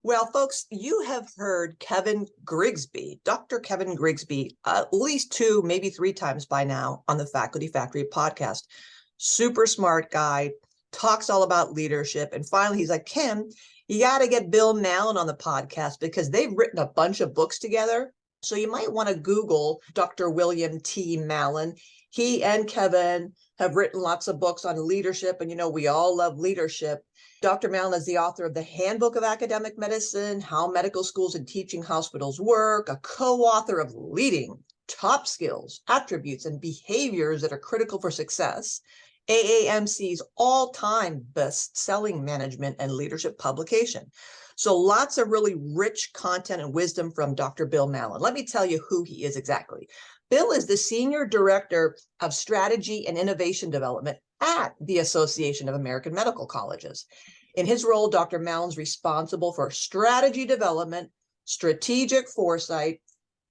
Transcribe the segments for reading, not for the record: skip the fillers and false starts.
Well, folks, you have heard Kevin Grigsby, Dr. Kevin Grigsby, at least two, maybe three times by now on the Faculty Factory podcast. Super smart guy, talks all about leadership. And finally, he's like, Kim, you got to get Bill Mallon on the podcast because they've written a bunch of books together. So you might want to Google Dr. William T. Mallon. He and Kevin have written lots of books on leadership. And, we all love leadership. Dr. Mallon is the author of the Handbook of Academic Medicine, How Medical Schools and Teaching Hospitals Work, a co-author of Leading, Top Skills, Attributes, and Behaviors that are Critical for Success, AAMC's all-time best-selling management and leadership publication. So lots of really rich content and wisdom from Dr. Bill Mallon. Let me tell you who he is exactly. Bill is the Senior Director of Strategy and Innovation Development at the Association of American Medical Colleges. In his role, Dr. Mallon's responsible for strategy development, strategic foresight,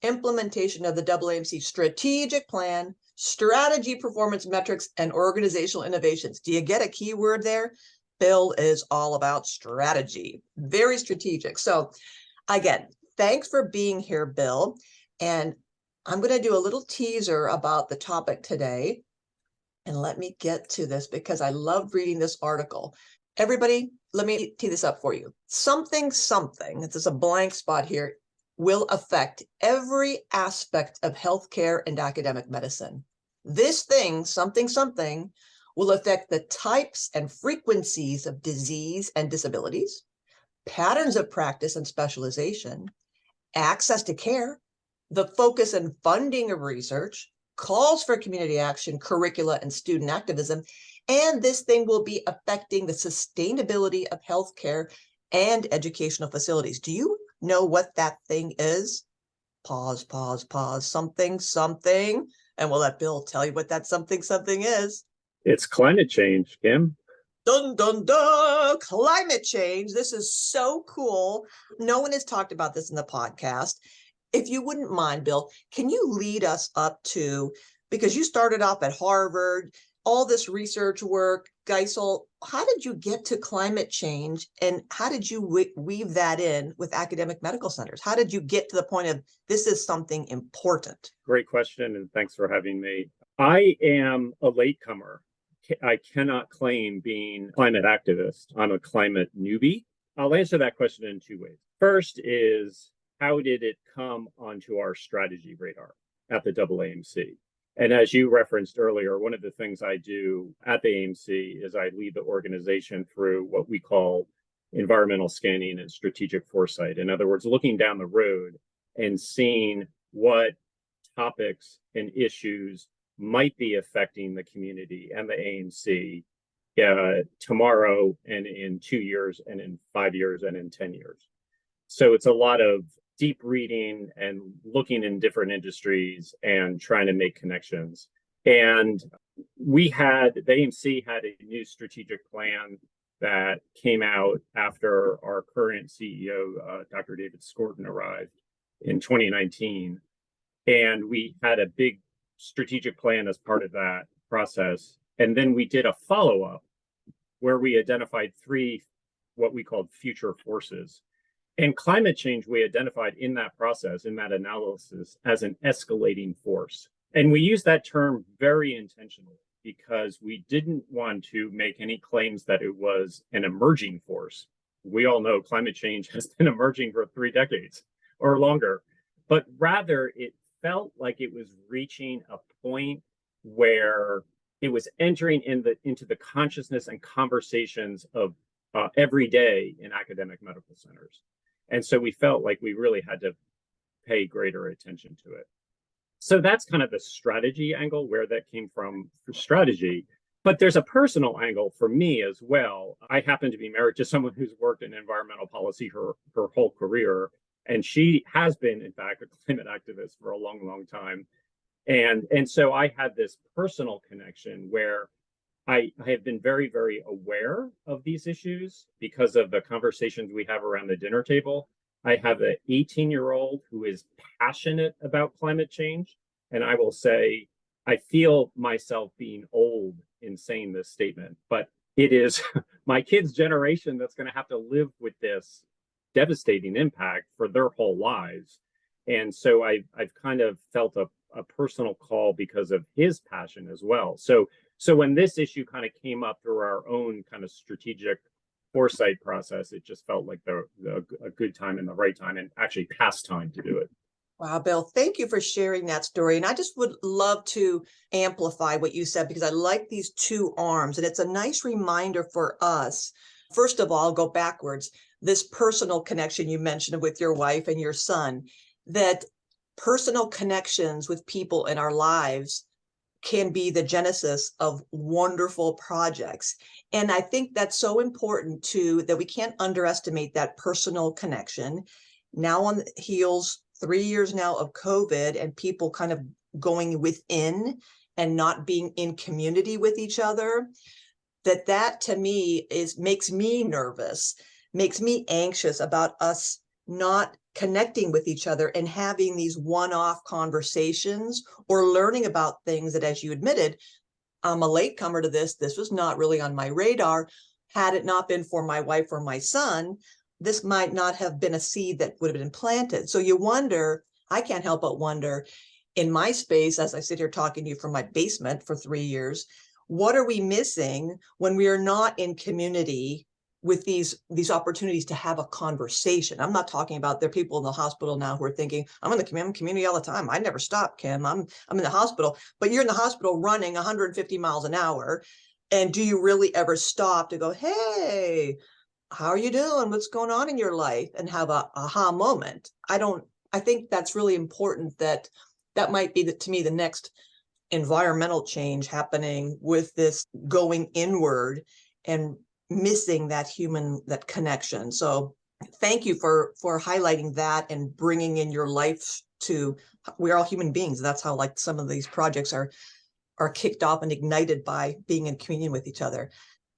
implementation of the AAMC strategic plan, strategy performance metrics, and organizational innovations. Do you get a key word there? Bill is all about strategy, very strategic. So again, thanks for being here, Bill. And I'm going to do a little teaser about the topic today. And let me get to this because I love reading this article. Everybody, let me tee this up for you. Something, this is a blank spot here, will affect every aspect of healthcare and academic medicine. This thing, something, will affect the types and frequencies of disease and disabilities, patterns of practice and specialization, access to care, the focus and funding of research, calls for community action, curricula, and student activism. And this thing will be affecting the sustainability of healthcare and educational facilities. Do you know what that thing is? Pause, something. And we'll let Bill tell you what that something is. It's climate change, Kim. Dun, dun, dun, climate change. This is so cool. No one has talked about this in the podcast. If you wouldn't mind, Bill, can you lead us up to, because you started off at Harvard, all this research work, Geisel, how did you get to climate change and how did you weave that in with academic medical centers? How did you get to the point of this is something important? Great question, and thanks for having me. I am a latecomer. I cannot claim being a climate activist. I'm a climate newbie. I'll answer that question in two ways. First is, how did it come onto our strategy radar at the AAMC? And as you referenced earlier, one of the things I do at the AAMC is I lead the organization through what we call environmental scanning and strategic foresight. In other words, looking down the road and seeing what topics and issues might be affecting the community and the AAMC tomorrow and in 2 years and in 5 years and in 10 years. So it's a lot of deep reading and looking in different industries and trying to make connections. And the AAMC had a new strategic plan that came out after our current CEO, Dr. David Skorton, arrived in 2019. And we had a big strategic plan as part of that process. And then we did a follow-up where we identified three, what we called future forces. And climate change, we identified in that process, in that analysis, as an escalating force. And we use that term very intentionally because we didn't want to make any claims that it was an emerging force. We all know climate change has been emerging for 3 decades or longer, but rather it felt like it was reaching a point where it was entering into the consciousness and conversations of every day in academic medical centers. And so we felt like we really had to pay greater attention to it. So that's kind of the strategy angle, where that came from for strategy. But there's a personal angle for me as well. I happen to be married to someone who's worked in environmental policy her whole career. And she has been, in fact, a climate activist for a long, long time. And so I had this personal connection where I have been very, very aware of these issues because of the conversations we have around the dinner table. I have an 18-year-old who is passionate about climate change. And I will say, I feel myself being old in saying this statement, but it is my kids' generation that's going to have to live with this devastating impact for their whole lives. And so I've kind of felt a personal call because of his passion as well. So when this issue kind of came up through our own kind of strategic foresight process, it just felt like a good time and the right time, and actually past time to do it. Wow, Bill, thank you for sharing that story. And I just would love to amplify what you said, because I like these two arms. And it's a nice reminder for us. First of all, go backwards. This personal connection you mentioned with your wife and your son, that personal connections with people in our lives can be the genesis of wonderful projects. And I think that's so important too, that we can't underestimate that personal connection. Now on the heels, 3 years now of COVID, and people kind of going within and not being in community with each other, that to me makes me nervous, makes me anxious about us not connecting with each other and having these one-off conversations, or learning about things that, as you admitted, I'm a latecomer to this. This was not really on my radar. Had it not been for my wife or my son, this might not have been a seed that would have been planted. So you wonder, I can't help but wonder, in my space, as I sit here talking to you from my basement for 3 years, what are we missing when we are not in community with these opportunities to have a conversation? I'm not talking about, there are people in the hospital now who are thinking, I'm in the community all the time. I never stop, Kim. I'm in the hospital, but you're in the hospital running 150 miles an hour. And do you really ever stop to go, hey, how are you doing? What's going on in your life? And have a aha moment. I think that's really important. That might be to me the next environmental change happening with this going inward and missing that connection. So thank you for highlighting that and bringing in your life to, we're all human beings. That's how like some of these projects are kicked off and ignited by being in communion with each other.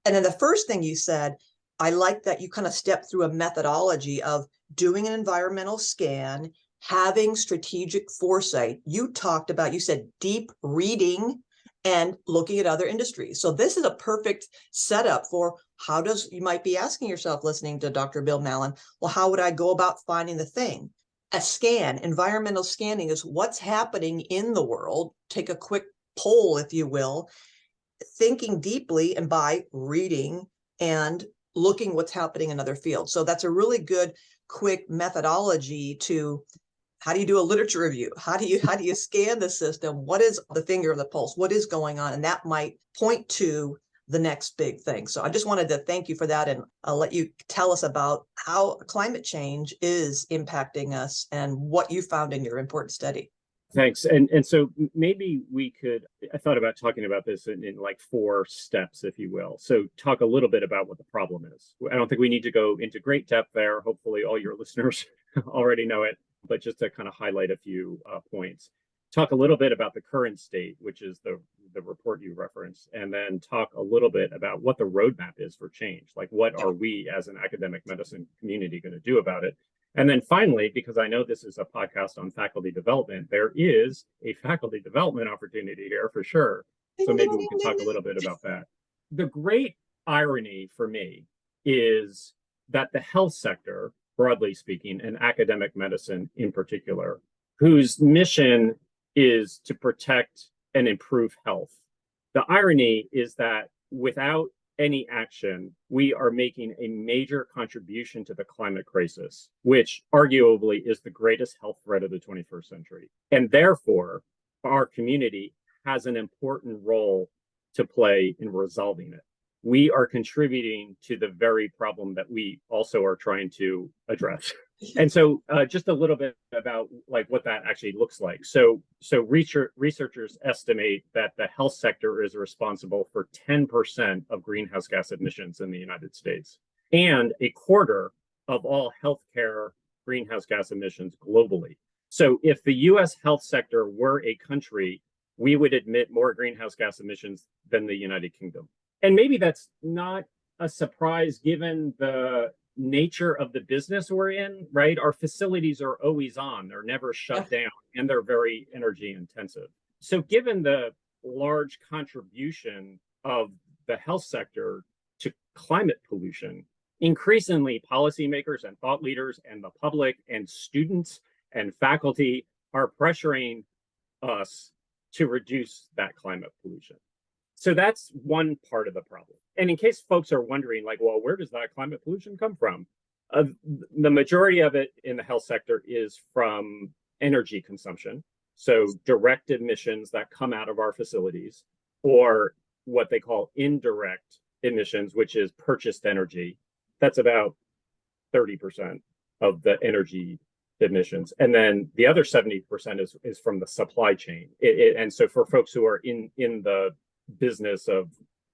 And then the first thing you said, I like that you kind of stepped through a methodology of doing an environmental scan, having strategic foresight. You said deep reading and looking at other industries. So this is a perfect setup for you might be asking yourself, listening to Dr. Bill Mallon, well, how would I go about finding the thing? A scan, environmental scanning, is what's happening in the world. Take a quick poll, if you will, thinking deeply, and by reading and looking what's happening in other fields. So that's a really good, quick methodology to, how do you do a literature review? How do you scan the system? What is the finger of the pulse? What is going on? And that might point to the next big thing. So I just wanted to thank you for that, and I'll let you tell us about how climate change is impacting us and what you found in your important study. Thanks. And so maybe I thought about talking about this in like 4 steps, if you will. So talk a little bit about what the problem is. I don't think we need to go into great depth there. Hopefully all your listeners already know it, but just to kind of highlight a few points. Talk a little bit about the current state, which is the report you referenced, and then talk a little bit about what the roadmap is for change. Like, what are we as an academic medicine community going to do about it? And then finally, because I know this is a podcast on faculty development, there is a faculty development opportunity here for sure. So maybe we can talk a little bit about that. The great irony for me is that the health sector, broadly speaking, and academic medicine in particular, whose mission is to protect and improve health. The irony is that without any action, we are making a major contribution to the climate crisis, which arguably is the greatest health threat of the 21st century. And therefore, our community has an important role to play in resolving it. We are contributing to the very problem that we also are trying to address. And so just a little bit about like what that actually looks like. So researchers estimate that the health sector is responsible for 10% of greenhouse gas emissions in the United States, and a quarter of all healthcare greenhouse gas emissions globally. So if the US health sector were a country, we would emit more greenhouse gas emissions than the United Kingdom. And maybe that's not a surprise given the nature of the business we're in, right? Our facilities are always on, they're never shut down, and they're very energy intensive. So given the large contribution of the health sector to climate pollution, increasingly policymakers and thought leaders and the public and students and faculty are pressuring us to reduce that climate pollution. So that's one part of the problem. And in case folks are wondering, like, well, where does that climate pollution come from? The majority of it in the health sector is from energy consumption. So direct emissions that come out of our facilities, or what they call indirect emissions, which is purchased energy. That's about 30% of the energy emissions. And then the other 70% is from the supply chain. And so for folks who are in the business of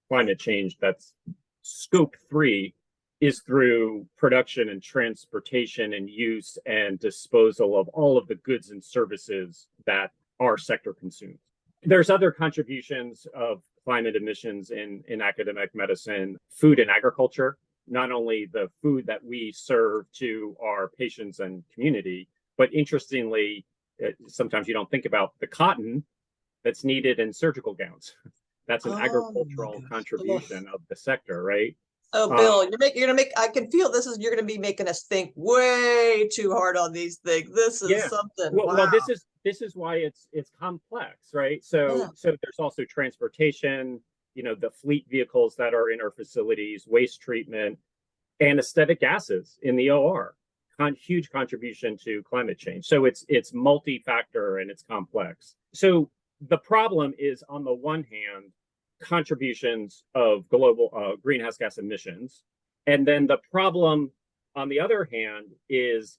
climate change, that's scope 3 is through production and transportation and use and disposal of all of the goods and services that our sector consumes. There's other contributions of climate emissions in academic medicine, food and agriculture, not only the food that we serve to our patients and community, but interestingly, sometimes you don't think about the cotton that's needed in surgical gowns. That's an agricultural contribution of the sector, right? Oh, Bill, you're gonna make. I can feel you're gonna be making us think way too hard on these things. This is something. Well, this is why it's complex, right? So there's also transportation, the fleet vehicles that are in our facilities, waste treatment, anesthetic gases in the OR. Huge contribution to climate change. So it's multi-factor and it's complex. So the problem is, on the one hand, contributions of global greenhouse gas emissions. And then the problem, on the other hand, is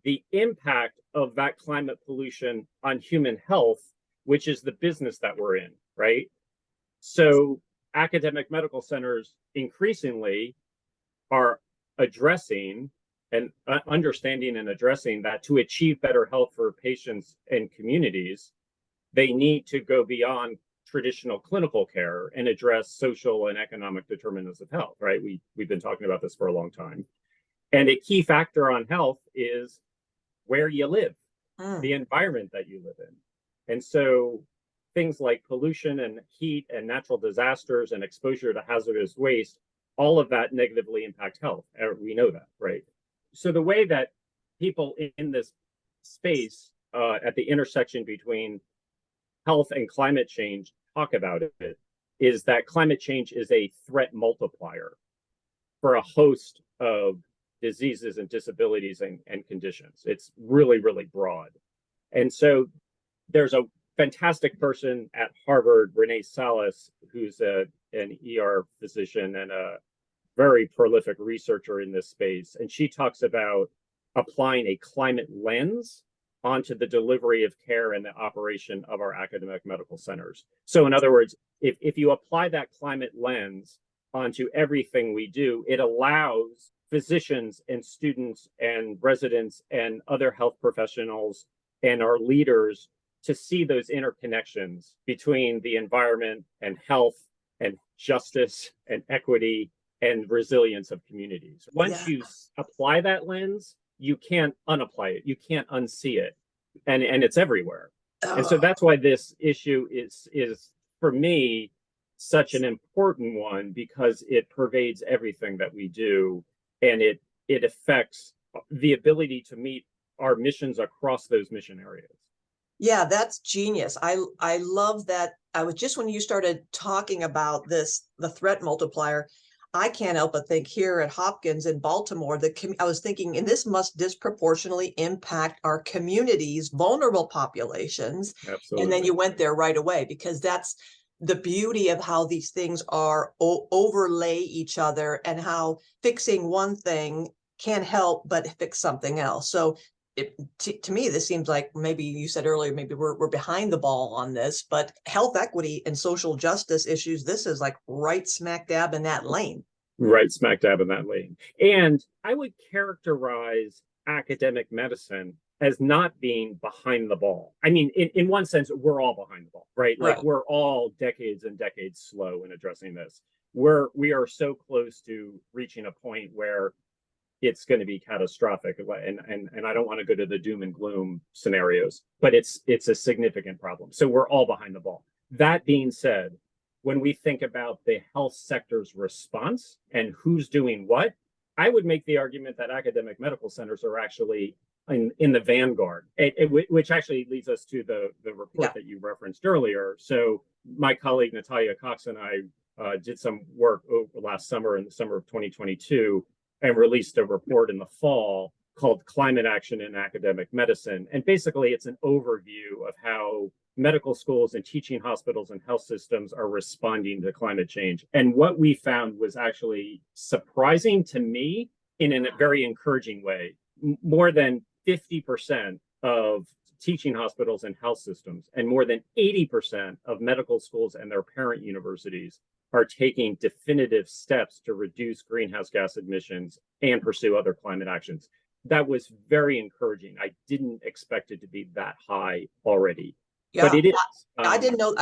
the impact of that climate pollution on human health, which is the business that we're in, right? So academic medical centers increasingly are addressing and understanding and addressing that to achieve better health for patients and communities, they need to go beyond traditional clinical care and address social and economic determinants of health, right? We've been talking about this for a long time. And a key factor on health is where you live, the environment that you live in. And so things like pollution and heat and natural disasters and exposure to hazardous waste, all of that negatively impact health. We know that, right? So the way that people in this space at the intersection between health and climate change talk about it is that climate change is a threat multiplier for a host of diseases and disabilities and conditions. It's really, really broad. And so there's a fantastic person at Harvard, Renee Salas, who's an ER physician and a very prolific researcher in this space. And she talks about applying a climate lens onto the delivery of care and the operation of our academic medical centers. So in other words, if you apply that climate lens onto everything we do, it allows physicians and students and residents and other health professionals and our leaders to see those interconnections between the environment and health and justice and equity and resilience of communities. Once you apply that lens, you can't unapply it. You can't unsee it. And it's everywhere. And so that's why this issue is for me such an important one, because it pervades everything that we do, and it affects the ability to meet our missions across those mission areas. Yeah, that's genius. I love that. I was just, when you started talking about this, the threat multiplier, I can't help but think here at Hopkins in Baltimore, I was thinking, and this must disproportionately impact our communities, vulnerable populations. Absolutely. And then you went there right away, because that's the beauty of how these things are overlay each other, and how fixing one thing can help but fix something else. So to me, this seems like, maybe you said earlier, maybe we're behind the ball on this, but health equity and social justice issues, this is like right smack dab in that lane. Right smack dab in that lane. And I would characterize academic medicine as not being behind the ball. I mean, in one sense, we're all behind the ball, right? Like we're all decades and decades slow in addressing this. We are so close to reaching a point where it's going to be catastrophic, and I don't want to go to the doom and gloom scenarios, but it's a significant problem. So we're all behind the ball. That being said, when we think about the health sector's response and who's doing what, I would make the argument that academic medical centers are actually in the vanguard, which actually leads us to the report that you referenced earlier. So my colleague Natalia Cox and I did some work over last summer, in the summer of 2022, and released a report in the fall called Climate Action in Academic Medicine. And basically, it's an overview of how medical schools and teaching hospitals and health systems are responding to climate change. And what we found was actually surprising to me in a very encouraging way. More than 50% of teaching hospitals and health systems, and more than 80% of medical schools and their parent universities are taking definitive steps to reduce greenhouse gas emissions and pursue other climate actions. That was very encouraging. I didn't expect it to be that high already. Yeah, but it is. I didn't know.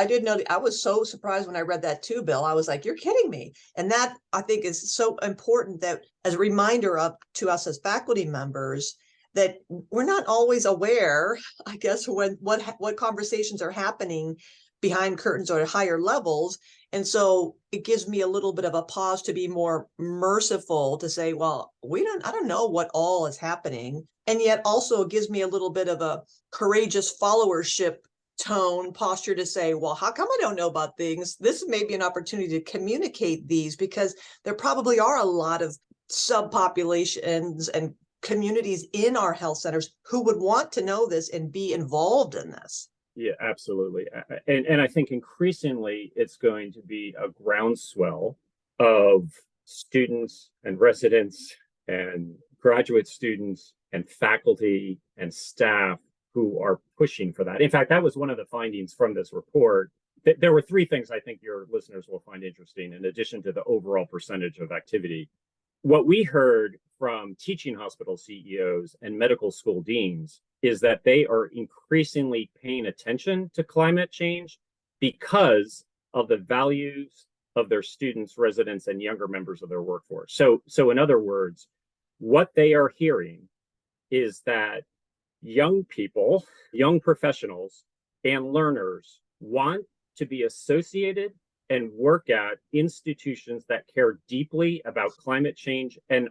I was so surprised when I read that too, Bill. I was like, "You're kidding me!" And that, I think, is so important, that as a reminder to us as faculty members, that we're not always aware, I guess, when what conversations are happening behind curtains or at higher levels. And so it gives me a little bit of a pause to be more merciful, to say, well, I don't know what all is happening. And yet also it gives me a little bit of a courageous followership tone posture to say, well, how come I don't know about things? This may be an opportunity to communicate these, because there probably are a lot of subpopulations and communities in our health centers who would want to know this and be involved in this. Yeah, absolutely. And I think increasingly it's going to be a groundswell of students and residents and graduate students and faculty and staff who are pushing for that. In fact, that was one of the findings from this report. There were three things I think your listeners will find interesting, in addition to the overall percentage of activity. What we heard from teaching hospital CEOs and medical school deans is that they are increasingly paying attention to climate change because of the values of their students, residents, and younger members of their workforce. So in other words, what they are hearing is that young people, young professionals, and learners want to be associated and work at institutions that care deeply about climate change and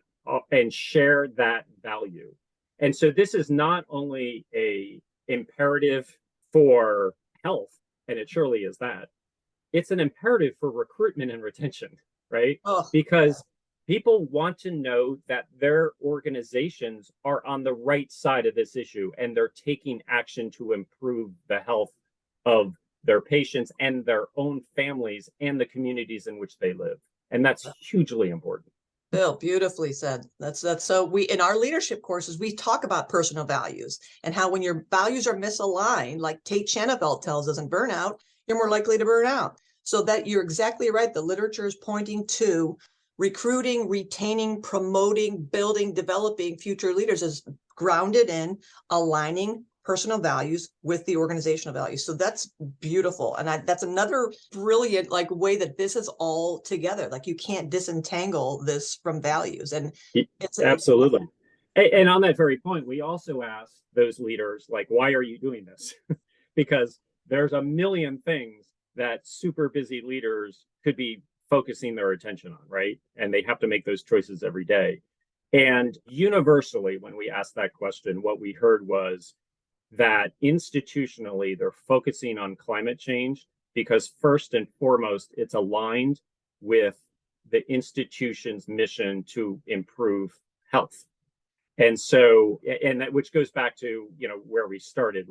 share that value. And so this is not only a imperative for health, and it surely is that, it's an imperative for recruitment and retention, right? Because people want to know that their organizations are on the right side of this issue and they're taking action to improve the health of their patients and their own families and the communities in which they live. And that's hugely important. Bill, beautifully said. That's so we, in our leadership courses, we talk about personal values and how when your values are misaligned, like Tate Chanavelt tells us in Burnout, you're more likely to burn out. So that you're exactly right. The literature is pointing to recruiting, retaining, promoting, building, developing future leaders is grounded in aligning personal values with the organizational values. So that's beautiful. And that's another brilliant way that this is all together. Like, you can't disentangle this from values. And it's absolutely. And on that very point, we also ask those leaders, why are you doing this? Because there's a million things that super busy leaders could be focusing their attention on, right? And they have to make those choices every day. And universally, when we asked that question, what we heard was that institutionally, they're focusing on climate change because first and foremost, it's aligned with the institution's mission to improve health. And so, and that, which goes back to, where we started,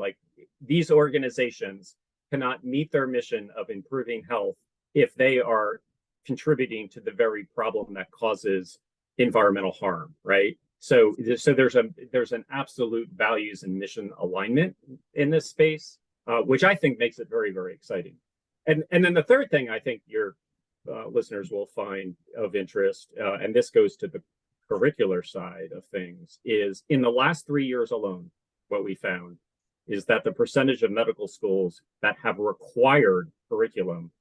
these organizations cannot meet their mission of improving health if they are contributing to the very problem that causes environmental harm, right? So there's an absolute values and mission alignment in this space, which I think makes it very, very exciting. And then the third thing I think your listeners will find of interest, and this goes to the curricular side of things, is in the last 3 years alone, what we found is that the percentage of medical schools that have required curriculum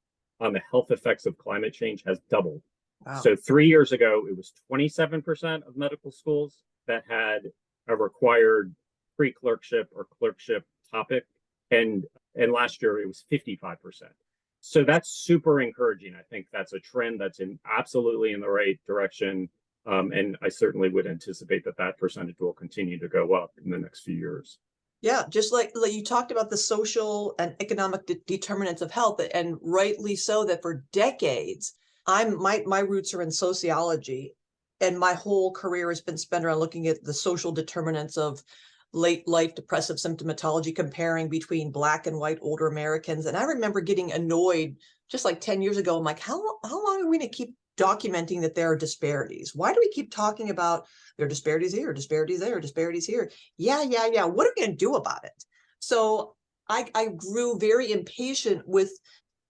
on the health effects of climate change has doubled. Wow. So 3 years ago, it was 27% of medical schools that had a required pre-clerkship or clerkship topic. And last year, it was 55%. So that's super encouraging. I think that's a trend that's absolutely in the right direction. And I certainly would anticipate that that percentage will continue to go up in the next few years. Yeah, just like you talked about the social and economic determinants of health, and rightly so, that for decades, my roots are in sociology, and my whole career has been spent around looking at the social determinants of late life depressive symptomatology, comparing between Black and white older Americans. And I remember getting annoyed just like 10 years ago. I'm like, how long are we going to keep documenting that there are disparities? Why do we keep talking about there are disparities here, disparities there, disparities here? Yeah. What are we going to do about it? So I grew very impatient with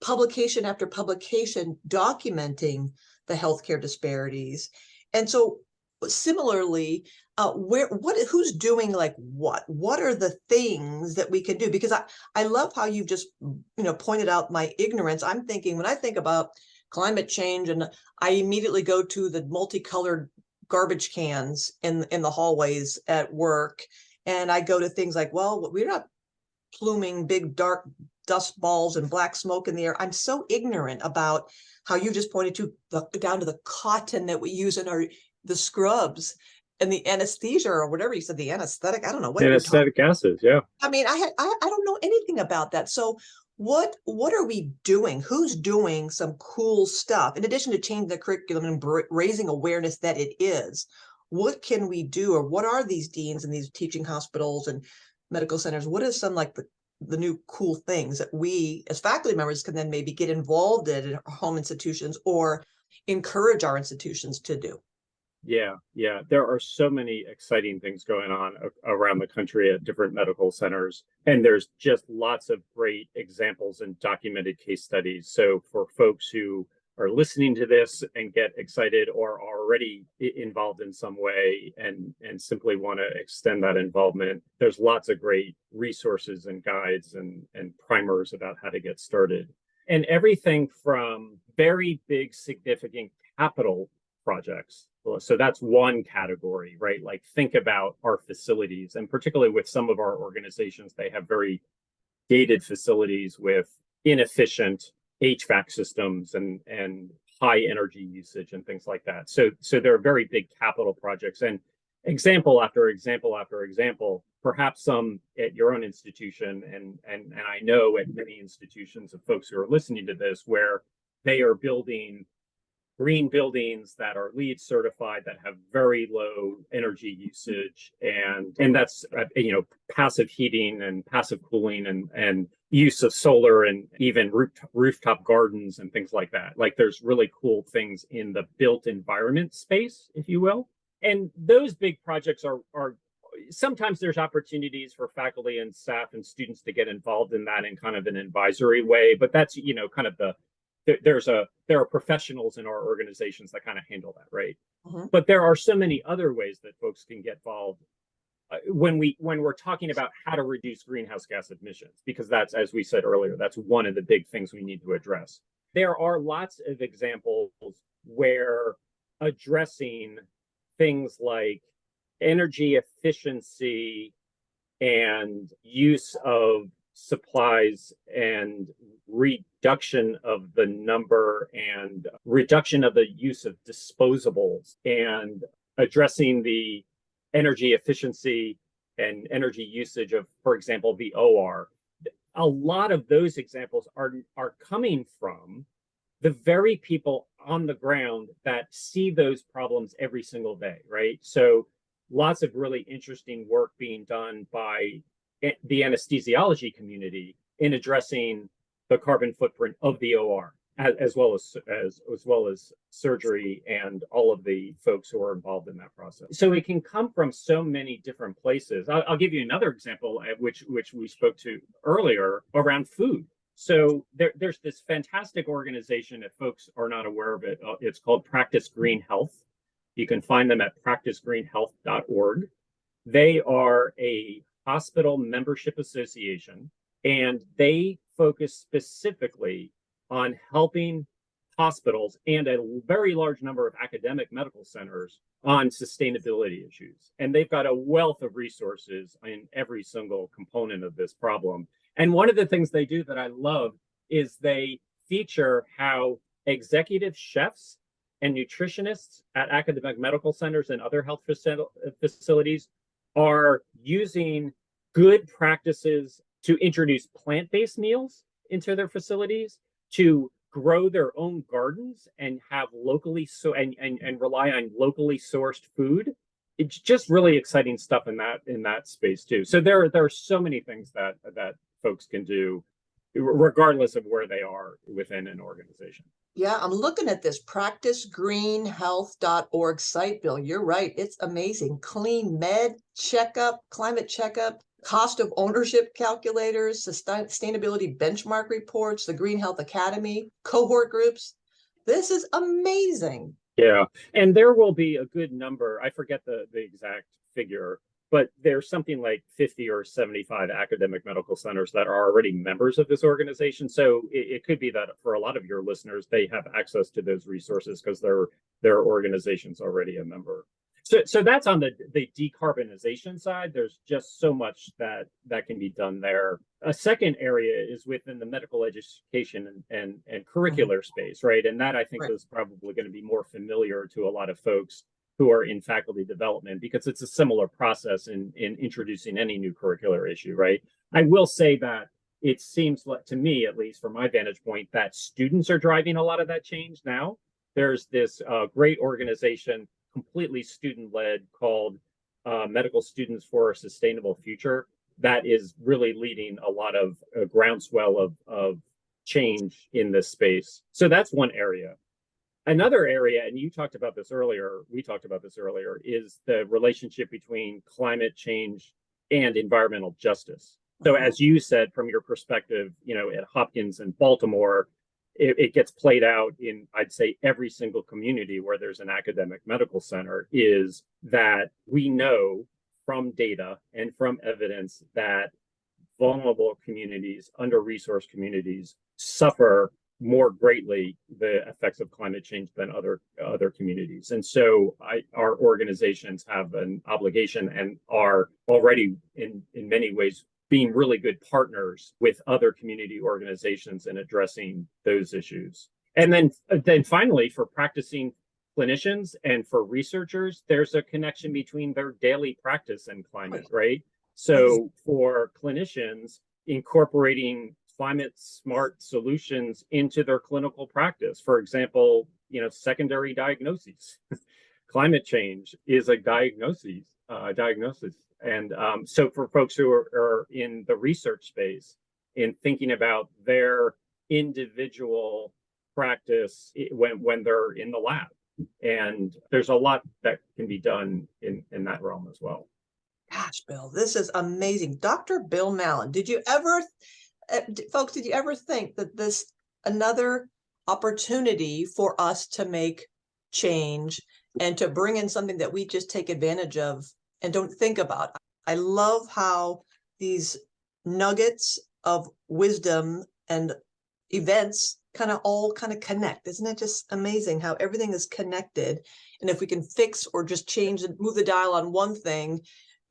publication after publication documenting the healthcare disparities. And so similarly, who's doing like what are the things that we can do? Because I love how you've just pointed out my ignorance. I'm thinking, when I think about climate change, and I immediately go to the multicolored garbage cans in the hallways at work, and I go to things like, well, we're not pluming big dark dust balls and black smoke in the air. I'm so ignorant about how you just pointed to down to the cotton that we use in the scrubs and the anesthesia, or whatever you said, the anesthetic. I don't know what anesthetic gases. Yeah. I mean, I don't know anything about that. So what are we doing? Who's doing some cool stuff in addition to changing the curriculum and raising awareness that it is? What can we do, or what are these deans and these teaching hospitals and medical centers? What is some like the new cool things that we as faculty members can then maybe get involved in our home institutions, or encourage our institutions to do? Yeah. There are so many exciting things going on around the country at different medical centers. And there's just lots of great examples and documented case studies. So for folks who are listening to this and get excited, or are already involved in some way and simply want to extend that involvement, there's lots of great resources and guides and primers about how to get started. And everything from very big, significant capital projects. So that's one category, right? Like, think about our facilities, and particularly with some of our organizations, they have very dated facilities with inefficient HVAC systems and high energy usage and things like that. So there are very big capital projects, and example after example after example, perhaps some at your own institution, and I know at many institutions of folks who are listening to this, where they are building green buildings that are LEED certified, that have very low energy usage, and that's passive heating and passive cooling and use of solar, and even rooftop gardens and things like that. Like, there's really cool things in the built environment space, if you will. And those big projects are sometimes there's opportunities for faculty and staff and students to get involved in that in kind of an advisory way, but that's kind of there are professionals in our organizations that kind of handle that, right? Mm-hmm. But there are so many other ways that folks can get involved when we're talking about how to reduce greenhouse gas emissions, because that's, as we said earlier, that's one of the big things we need to address. There are lots of examples where addressing things like energy efficiency and use of supplies and reduction of the number and reduction of the use of disposables and addressing the energy efficiency and energy usage of, for example, the OR. A lot of those examples are coming from the very people on the ground that see those problems every single day, right? So lots of really interesting work being done by the anesthesiology community in addressing the carbon footprint of the OR, as well as surgery and all of the folks who are involved in that process. So it can come from so many different places. I'll give you another example, which we spoke to earlier, around food. So there's this fantastic organization, if folks are not aware of it, it's called Practice Green Health. You can find them at practicegreenhealth.org. They are a hospital membership association, and they focus specifically on helping hospitals and a very large number of academic medical centers on sustainability issues. And they've got a wealth of resources in every single component of this problem. And one of the things they do that I love is they feature how executive chefs and nutritionists at academic medical centers and other health facilities are using good practices to introduce plant-based meals into their facilities, to grow their own gardens and have locally and rely on locally sourced food. It's just really exciting stuff in that space too. So there are so many things that folks can do regardless of where they are within an organization. Yeah, I'm looking at this practicegreenhealth.org site, Bill. You're right. It's amazing. Clean med checkup, climate checkup, cost of ownership calculators, sustainability benchmark reports, the Green Health Academy, cohort groups. This is amazing. Yeah, and there will be a good number. I forget the exact figure, but there's something like 50 or 75 academic medical centers that are already members of this organization. So it could be that for a lot of your listeners, they have access to those resources because their organization's already a member. So that's on the decarbonization side. There's just so much that can be done there. A second area is within the medical education and curricular space, right? And that I think is probably going to be more familiar to a lot of folks who are in faculty development, because it's a similar process in introducing any new curricular issue, right? I will say that it seems like, to me, at least from my vantage point, that students are driving a lot of that change now. There's this great organization, completely student-led, called Medical Students for a Sustainable Future, that is really leading a lot of groundswell of change in this space. So that's one area. Another area, and we talked about this earlier, is the relationship between climate change and environmental justice. So as you said, from your perspective, at Hopkins and Baltimore, it gets played out in, I'd say, every single community where there's an academic medical center, is that we know from data and from evidence that vulnerable communities, under-resourced communities, suffer more greatly the effects of climate change than other communities. And so our organizations have an obligation and are already in many ways being really good partners with other community organizations in addressing those issues. And then finally, for practicing clinicians and for researchers, there's a connection between their daily practice and climate, right? So for clinicians, incorporating climate smart solutions into their clinical practice. For example, secondary diagnoses. Climate change is a diagnosis. And so for folks who are in the research space, in thinking about their individual practice when they're in the lab. And there's a lot that can be done in that realm as well. Gosh, Bill, this is amazing. Dr. Bill Mallon, did you ever think that this another opportunity for us to make change and to bring in something that we just take advantage of and don't think about? I love how these nuggets of wisdom and events all connect. Isn't it just amazing how everything is connected? And if we can fix or just change and move the dial on one thing,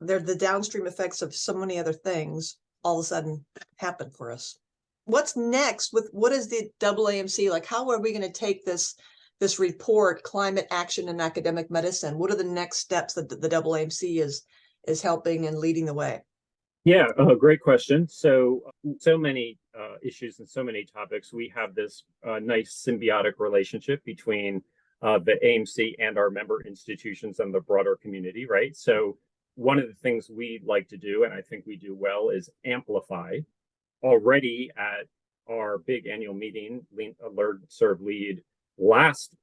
the downstream effects of so many other things all of a sudden happen for us. What's next what is the AAMC like? How are we going to take this report, Climate Action in Academic Medicine? What are the next steps that the AAMC is helping and leading the way? Yeah, great question. So many issues and so many topics. We have this nice symbiotic relationship between the AAMC and our member institutions and the broader community, right? So one of the things we like to do, and I think we do well, is amplify. Already at our big annual meeting, Learn, Serve, Lead, last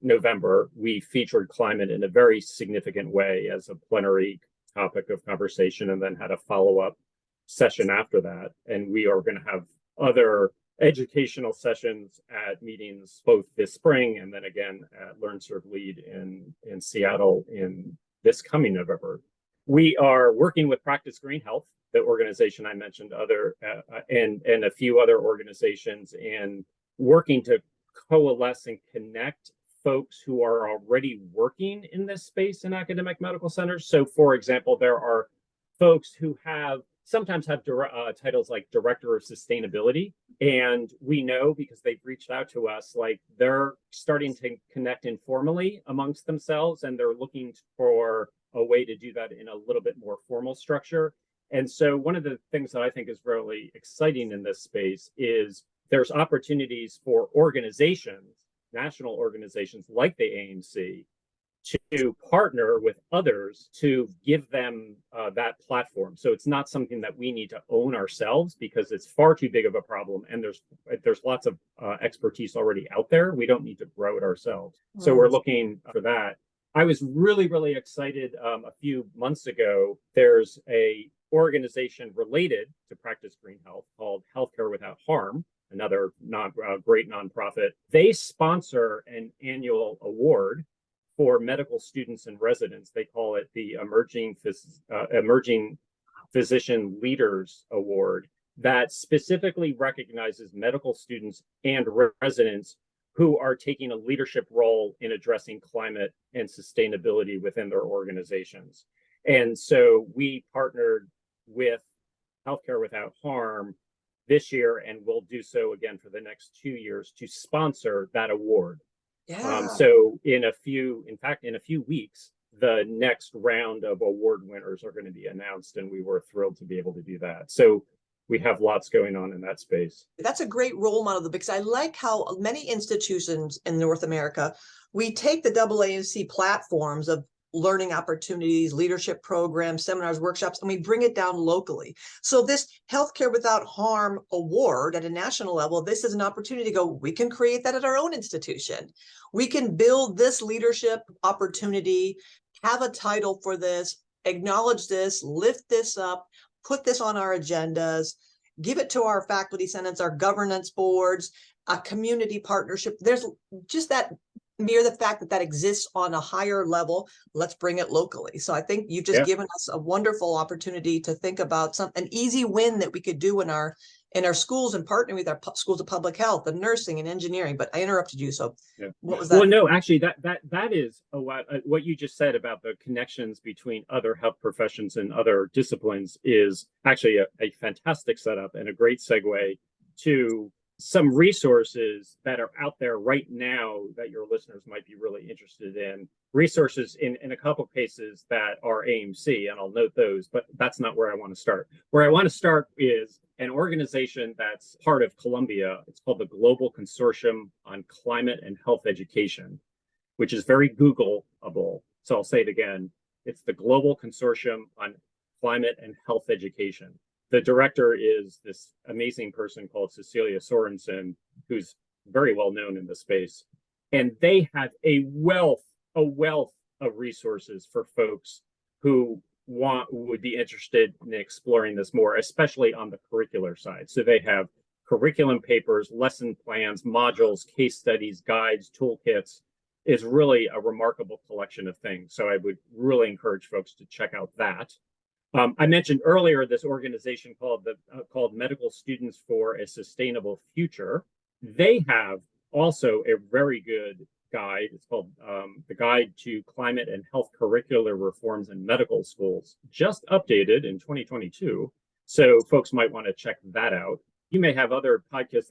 November, we featured climate in a very significant way as a plenary topic of conversation, and then had a follow-up session after that. And we are going to have other educational sessions at meetings both this spring and then again at Learn, Serve, Lead in Seattle in this coming November. We are working with Practice Green Health, the organization I mentioned, and a few other organizations, in working to coalesce and connect folks who are already working in this space in academic medical centers. So, for example, there are folks who have sometimes have titles like Director of Sustainability. And we know because they've reached out to us, like they're starting to connect informally amongst themselves, and they're looking for a way to do that in a little bit more formal structure. And so one of the things that I think is really exciting in this space is there's opportunities for organizations, national organizations like the AAMC, to partner with others to give them that platform. So it's not something that we need to own ourselves because it's far too big of a problem, and there's lots of expertise already out there. We don't need to grow it ourselves. So we're looking for that. I was really, really excited a few months ago. There's a organization related to Practice Green Health called Healthcare Without Harm, another great nonprofit. They sponsor an annual award for medical students and residents. They call it the Emerging Physician Leaders Award, that specifically recognizes medical students and residents who are taking a leadership role in addressing climate and sustainability within their organizations. And so we partnered with Healthcare Without Harm this year, and we'll do so again for the next 2 years to sponsor that award. Yeah. So in a few weeks, the next round of award winners are going to be announced, and we were thrilled to be able to do that. So we have lots going on in that space. That's a great role model because I like how many institutions in North America, we take the AAMC platforms of learning opportunities, leadership programs, seminars, workshops, and we bring it down locally. So this Healthcare Without Harm award at a national level, this is an opportunity to go, we can create that at our own institution. We can build this leadership opportunity, have a title for this, acknowledge this, lift this up, put this on our agendas, give it to our faculty senates, our governance boards, a community partnership. There's just that the fact that exists on a higher level, let's bring it locally. So I think you've just given us a wonderful opportunity to think about an easy win that we could do in our schools and partnering with our schools of public health and nursing and engineering. But I interrupted you. So what was that? Well, no, actually that is what you just said about the connections between other health professions and other disciplines is actually a fantastic setup and a great segue to some resources that are out there right now that your listeners might be really interested in. Resources in a couple cases that are AAMC, and I'll note those, but that's not where I want to start. Where I want to start is an organization that's part of Columbia. It's called the Global Consortium on Climate and Health Education, which is very Googleable. So I'll say it again. It's the Global Consortium on Climate and Health Education. The director is this amazing person called Cecilia Sorensen, who's very well known in the space. And they have a wealth of resources for folks who would be interested in exploring this more, especially on the curricular side. So they have curriculum papers, lesson plans, modules, case studies, guides, toolkits. It's really a remarkable collection of things. So I would really encourage folks to check out that. I mentioned earlier this organization called Medical Students for a Sustainable Future. They have also a very good guide. It's called the Guide to Climate and Health Curricular Reforms in Medical Schools, just updated in 2022. So folks might want to check that out. You may have other podcasts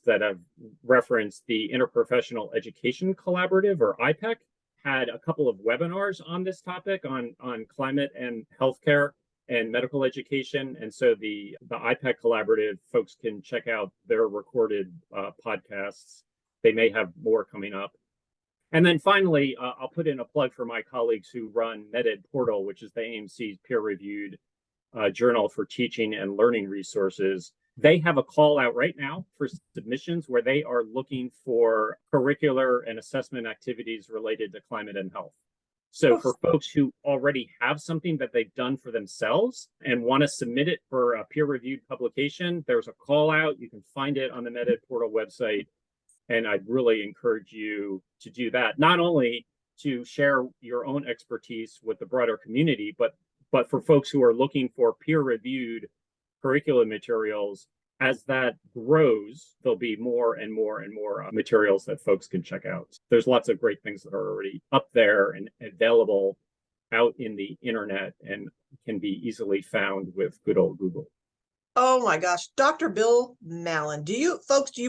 that have referenced the Interprofessional Education Collaborative, or IPEC. Had a couple of webinars on this topic on climate and healthcare and medical education. And so the IPEC Collaborative folks can check out their recorded podcasts. They may have more coming up. And then finally, I'll put in a plug for my colleagues who run MedEd Portal, which is the AAMC's peer-reviewed journal for teaching and learning resources. They have a call out right now for submissions where they are looking for curricular and assessment activities related to climate and health. So for folks who already have something that they've done for themselves and want to submit it for a peer-reviewed publication, there's a call out. You can find it on the MedEd Portal website. And I'd really encourage you to do that, not only to share your own expertise with the broader community, but for folks who are looking for peer-reviewed curriculum materials. As that grows, there'll be more and more and more materials that folks can check out. There's lots of great things that are already up there and available out in the internet, and can be easily found with good old Google. Oh my gosh, Dr. Bill Mallon, do you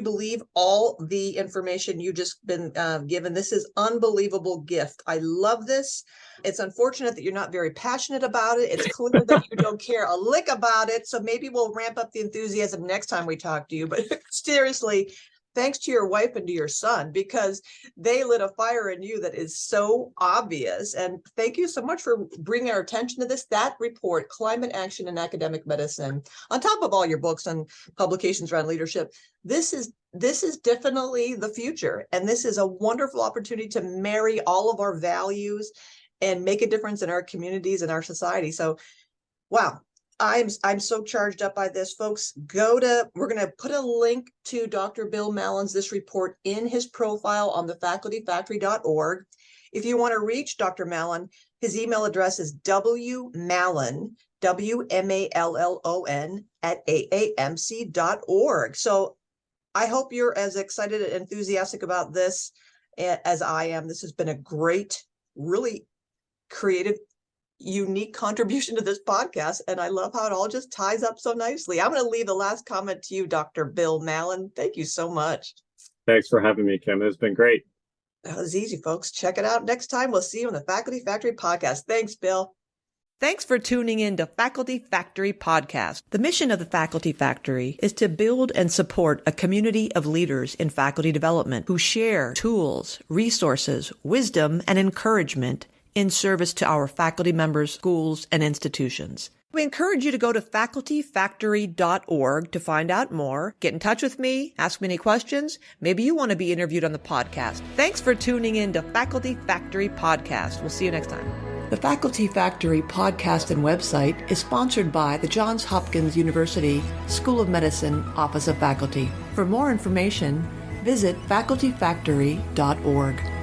believe all the information you just been given? This is unbelievable gift. I love this. It's unfortunate that you're not very passionate about it. It's clear that you don't care a lick about it. So maybe we'll ramp up the enthusiasm next time we talk to you. But seriously, thanks to your wife and to your son, because they lit a fire in you that is so obvious. And thank you so much for bringing our attention to this. That report, Climate Action in Academic Medicine, on top of all your books and publications around leadership, this is definitely the future. And this is a wonderful opportunity to marry all of our values and make a difference in our communities and our society. So, wow. I'm so charged up by this, folks. We're going to put a link to Dr. Bill Mallon's this report in his profile on the facultyfactory.org. If you want to reach Dr. Mallon, his email address is wmallon, WMALLON @AAMC.org. So I hope you're as excited and enthusiastic about this as I am. This has been a great, really creative, unique contribution to this podcast, and I love how it all just ties up so nicely. I'm going to leave the last comment to you, Dr. Bill Mallon. Thank you so much. Thanks for having me, Kim. It's been great. That was easy, folks. Check it out next time. We'll see you on the Faculty Factory podcast. Thanks, Bill. Thanks for tuning in to Faculty Factory Podcast. The mission of the Faculty Factory is to build and support a community of leaders in faculty development who share tools, resources, wisdom, and encouragement in service to our faculty members, schools, and institutions. We encourage you to go to facultyfactory.org to find out more. Get in touch with me, ask me any questions. Maybe you want to be interviewed on the podcast. Thanks for tuning in to Faculty Factory Podcast. We'll see you next time. The Faculty Factory podcast and website is sponsored by the Johns Hopkins University School of Medicine Office of Faculty. For more information, visit facultyfactory.org.